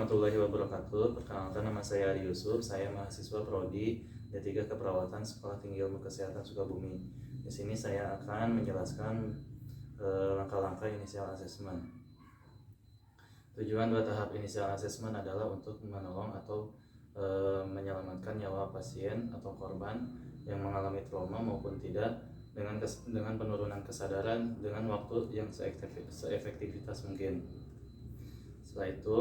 warahmatullahi wabarakatuh. Perkenalkan, nama saya Ari Yusuf. Saya mahasiswa Prodi D3 Keperawatan Sekolah Tinggi Ilmu Kesehatan Sukabumi. Di sini saya akan menjelaskan langkah-langkah inisial assessment. Tujuan 2 tahap inisial assessment adalah untuk menolong atau menyelamatkan nyawa pasien atau korban yang mengalami trauma maupun tidak dengan penurunan kesadaran dengan waktu yang seefektivitas mungkin. Setelah itu,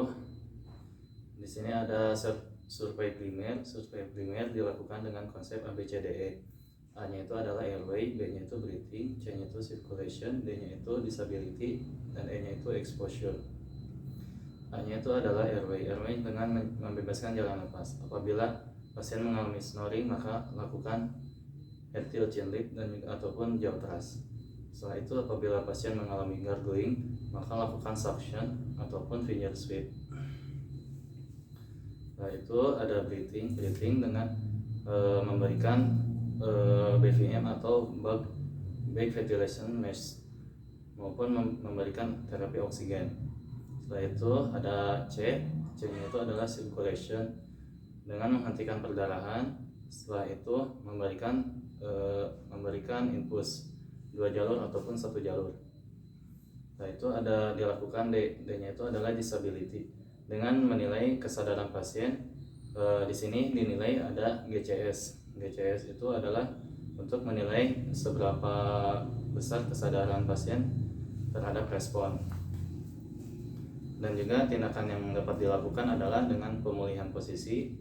di sini ada survei primer. Survei primer dilakukan dengan konsep ABCDE. A-nya itu adalah airway, B-nya itu breathing, C-nya itu circulation, D-nya itu disability, dan E-nya itu exposure. A-nya itu adalah airway. Airway dengan membebaskan jalan nafas. Apabila pasien mengalami snoring, maka lakukan head tilt chin lift dan ataupun jaw thrust. Setelah itu, apabila pasien mengalami gargling, maka lakukan suction ataupun finger sweep. Setelah itu ada breathing dengan memberikan BVM atau back ventilation mask maupun memberikan terapi oksigen. Setelah itu ada C-nya itu adalah circulation dengan menghentikan perdarahan. Setelah itu memberikan infus 2 jalur ataupun 1 jalur. Setelah itu ada dilakukan D-nya itu adalah disability dengan menilai kesadaran pasien. Di sini dinilai ada GCS. GCS itu adalah untuk menilai seberapa besar kesadaran pasien terhadap respon. Dan juga tindakan yang dapat dilakukan adalah dengan pemulihan posisi,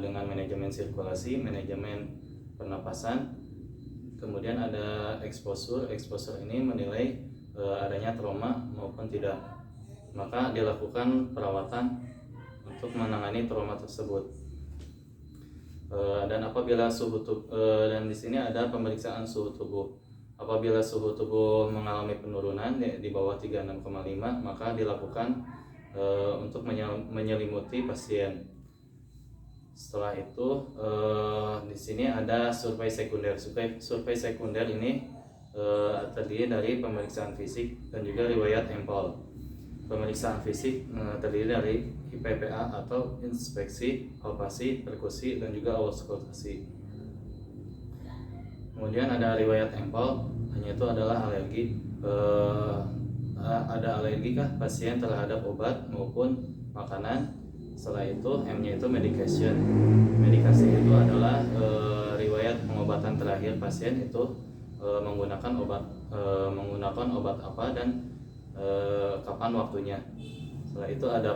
dengan manajemen sirkulasi, manajemen pernapasan. Kemudian ada exposure. Exposure ini menilai adanya trauma maupun tidak. Maka dilakukan perawatan untuk menangani trauma tersebut. Dan apabila dan di sini ada pemeriksaan suhu tubuh. Apabila suhu tubuh mengalami penurunan di bawah 36,5, maka dilakukan untuk menyelimuti pasien. Setelah itu di sini ada survei sekunder. Survei sekunder ini terdiri dari pemeriksaan fisik dan juga riwayat empol. Pemeriksaan fisik terdiri dari IPPA atau inspeksi, palpasi, perkusi, dan juga auskultasi. Kemudian ada riwayat empol, hanya itu adalah alergi. Ada alergi kah pasien terhadap obat maupun makanan. Setelah itu M-nya itu medication. Medikasi itu adalah riwayat pengobatan terakhir pasien itu menggunakan obat apa dan kapan waktunya. Setelah itu ada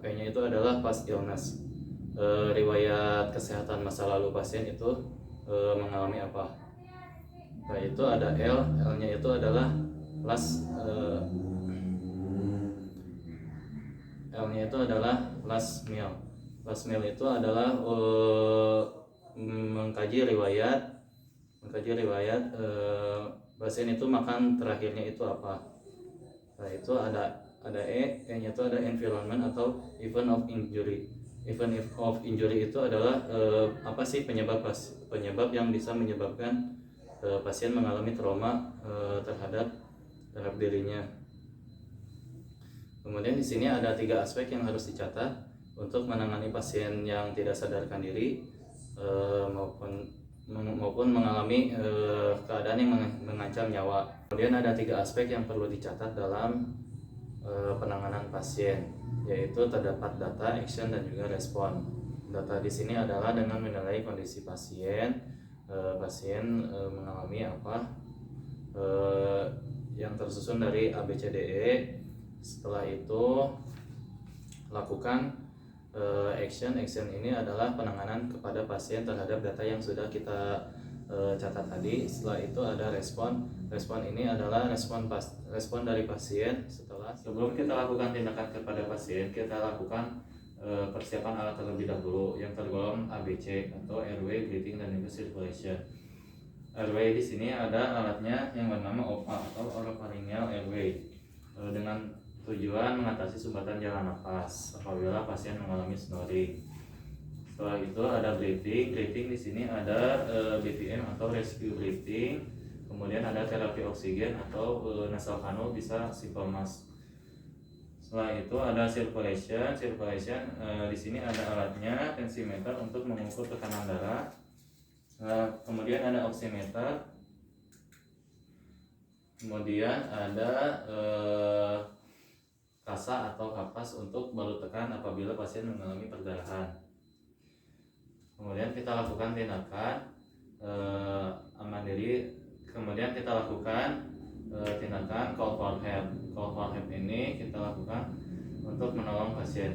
P-nya itu adalah past illness. Riwayat kesehatan masa lalu pasien itu mengalami apa. Setelah itu ada L-nya itu adalah last meal. Last meal itu adalah mengkaji riwayat pasien itu makan terakhirnya itu apa. Nah, itu ada E-nya itu ada environment atau event of injury. Event of injury itu adalah apa sih penyebab yang bisa menyebabkan pasien mengalami trauma terhadap dirinya. Kemudian di sini ada 3 aspek yang harus dicatat untuk menangani pasien yang tidak sadarkan diri maupun mengalami keadaan yang mengancam nyawa. Kemudian ada 3 aspek yang perlu dicatat dalam penanganan pasien, yaitu terdapat data, action, dan juga respon. Data di sini adalah dengan menilai kondisi pasien mengalami apa, yang tersusun dari ABCDE. Setelah itu lakukan action ini adalah penanganan kepada pasien terhadap data yang sudah kita catat tadi. Setelah itu ada respon ini adalah respon dari pasien. Sebelum kita lakukan tindakan kepada pasien, kita lakukan persiapan alat terlebih dahulu yang tergolong ABC atau airway, breathing, dan juga circulation. Airway di sini ada alatnya yang bernama OPA atau oropharyngeal airway dengan tujuan mengatasi sumbatan jalan nafas apabila pasien mengalami snoring. Setelah itu ada breathing di sini ada BVM atau rescue breathing. Kemudian ada terapi oksigen atau nasal kanul, bisa simple mask. Setelah itu ada circulation. Di sini ada alatnya tensimeter untuk mengukur tekanan darah. Kemudian ada oximeter. Kemudian ada kasa atau kapas untuk balut tekan apabila pasien mengalami perdarahan. Kemudian kita lakukan tindakan mandiri. Kemudian kita lakukan tindakan cold for help. Cold for help ini kita lakukan untuk menolong pasien.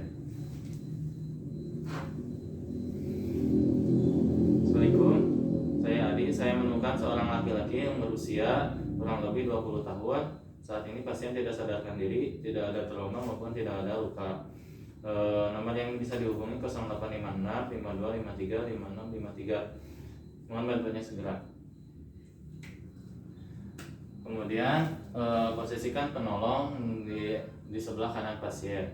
Assalamualaikum, saya Adi. Saya menemukan seorang laki-laki yang berusia kurang lebih 20 tahun. Saat ini pasien tidak sadarkan diri, tidak ada trauma maupun tidak ada luka. Nomor yang bisa dihubungi 0856 5253 5653. Mohon bantuannya segera. Kemudian posisikan penolong di sebelah kanan pasien.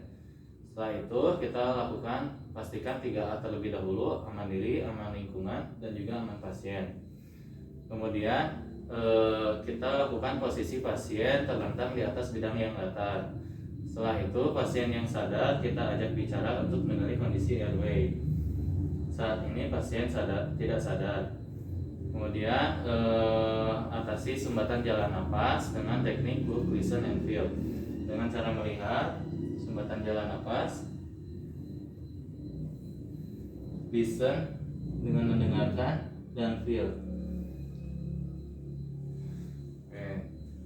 Setelah itu kita lakukan pastikan 3A terlebih dahulu: aman diri, aman lingkungan, dan juga aman pasien. Kemudian kita lakukan posisi pasien terlentang di atas bidang yang datar. Setelah itu pasien yang sadar kita ajak bicara untuk mengenali kondisi airway. Saat ini pasien tidak sadar. Kemudian atasi sumbatan jalan napas dengan teknik look, listen, and feel. Dengan cara melihat sumbatan jalan napas, listen dengan mendengarkan, dan feel.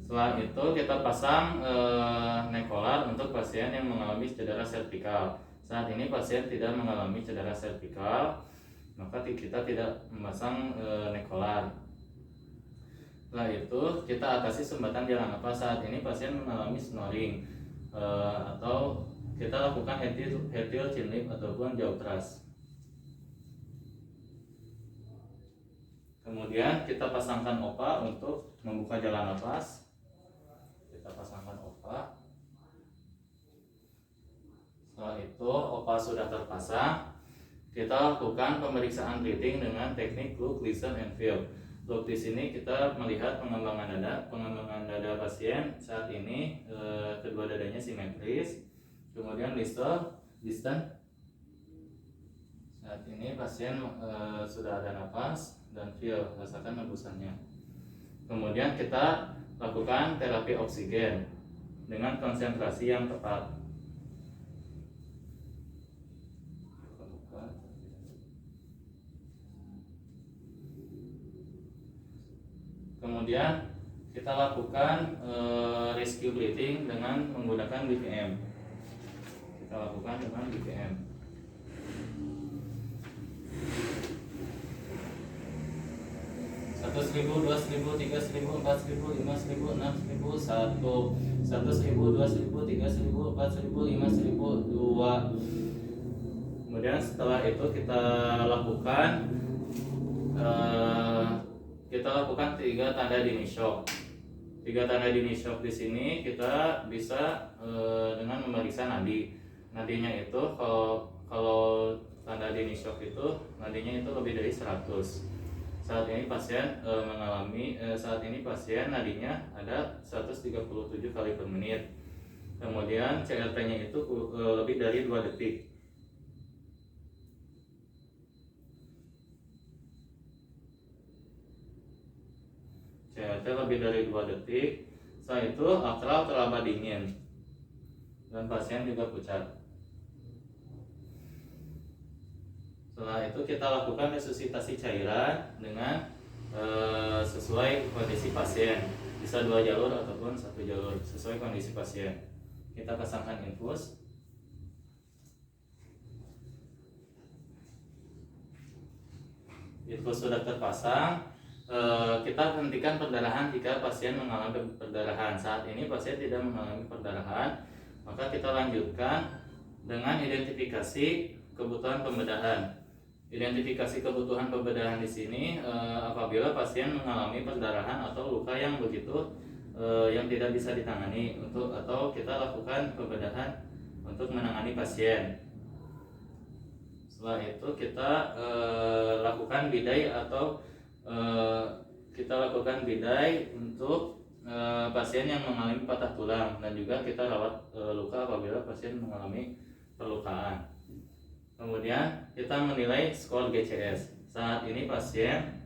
Setelah itu kita pasang neck collar untuk pasien yang mengalami cedera servikal. Saat ini pasien tidak mengalami cedera servikal, maka kita tidak memasang neck collar. Setelah itu kita atasi sumbatan jalan napas. Saat ini pasien mengalami snoring atau kita lakukan head till chin lift ataupun jaw thrust. Kemudian kita pasangkan OPA untuk membuka jalan napas. Kita pasangkan OPA. Setelah itu OPA sudah terpasang, kita lakukan pemeriksaan breathing dengan teknik look, listen, and feel. Look, di sini kita melihat pengembangan dada pasien. Saat ini kedua dadanya simetris. Kemudian listen. Saat ini pasien sudah ada nafas, dan feel, rasakan hembusannya. Kemudian kita lakukan terapi oksigen dengan konsentrasi yang tepat. Kemudian kita lakukan rescue breathing dengan menggunakan BPM. Kita lakukan dengan BPM. Seratus ribu, 2.000, 3.000, 4.000, 5.000, 6.000, 1.000, 2.000, 3.000, 4.000, 5.000, 2. Kemudian setelah itu kita lakukan 3 tanda dini shock. 3 tanda dini shock di sini kita bisa dengan memeriksa nadi. Nadinya itu kalau tanda dini shock itu nadinya itu lebih dari 100. Saat ini pasien nadinya ada 137 kali per menit. Kemudian CRT-nya itu lebih dari 2 detik. CRT lebih dari 2 detik. Setelah itu aktral terlama dingin dan pasien juga pucat. Setelah itu kita lakukan resusitasi cairan dengan sesuai kondisi pasien. Bisa 2 jalur ataupun 1 jalur sesuai kondisi pasien. Kita pasangkan infus. Infus sudah terpasang. Kita hentikan perdarahan jika pasien mengalami perdarahan. Saat ini pasien tidak mengalami perdarahan, maka kita lanjutkan dengan identifikasi kebutuhan pembedahan. Identifikasi kebutuhan pembedahan di sini apabila pasien mengalami perdarahan atau luka yang yang tidak bisa ditangani atau kita lakukan pembedahan untuk menangani pasien. Setelah itu kita lakukan bidai untuk pasien yang mengalami patah tulang, dan juga kita rawat luka apabila pasien mengalami perlukaan. Kemudian kita menilai skor GCS. Saat ini pasien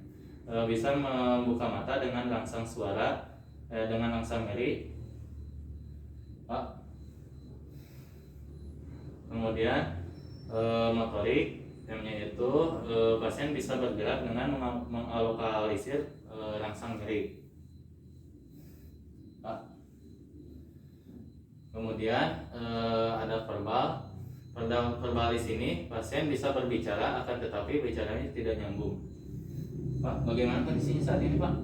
bisa membuka mata dengan rangsang suara, dengan rangsang nyeri. Kemudian motorik, M-nya itu pasien bisa bergerak dengan mengalokalisir rangsang nyeri. Kemudian ada verbal. Verbal di sini pasien bisa berbicara, akan tetapi bicaranya tidak nyambung. Pak, bagaimana kondisinya saat ini, Pak?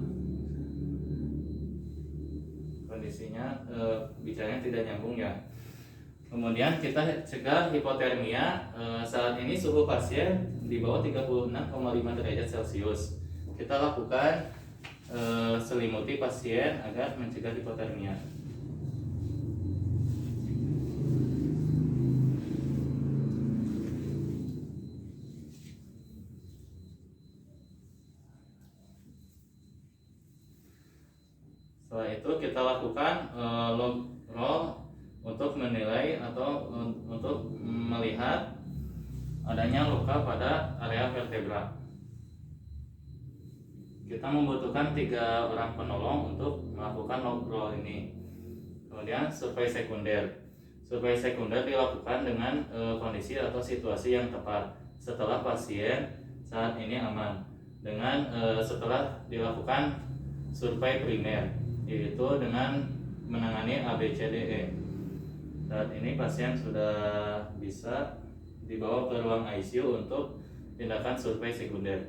Kondisinya bicaranya tidak nyambung ya. Kemudian kita cegah hipotermia. Saat ini suhu pasien di bawah 36,5 derajat Celcius. Kita lakukan selimuti pasien agar mencegah hipotermia. Setelah itu kita lakukan log roll untuk menilai atau untuk melihat adanya luka pada area vertebra. Kita membutuhkan 3 orang penolong untuk melakukan log roll ini. Kemudian survei sekunder. Survei sekunder dilakukan dengan kondisi atau situasi yang tepat setelah pasien saat ini aman, dengan setelah dilakukan survei primer, yaitu dengan menangani ABCDE. Saat ini pasien sudah bisa dibawa ke ruang ICU untuk tindakan survei sekunder.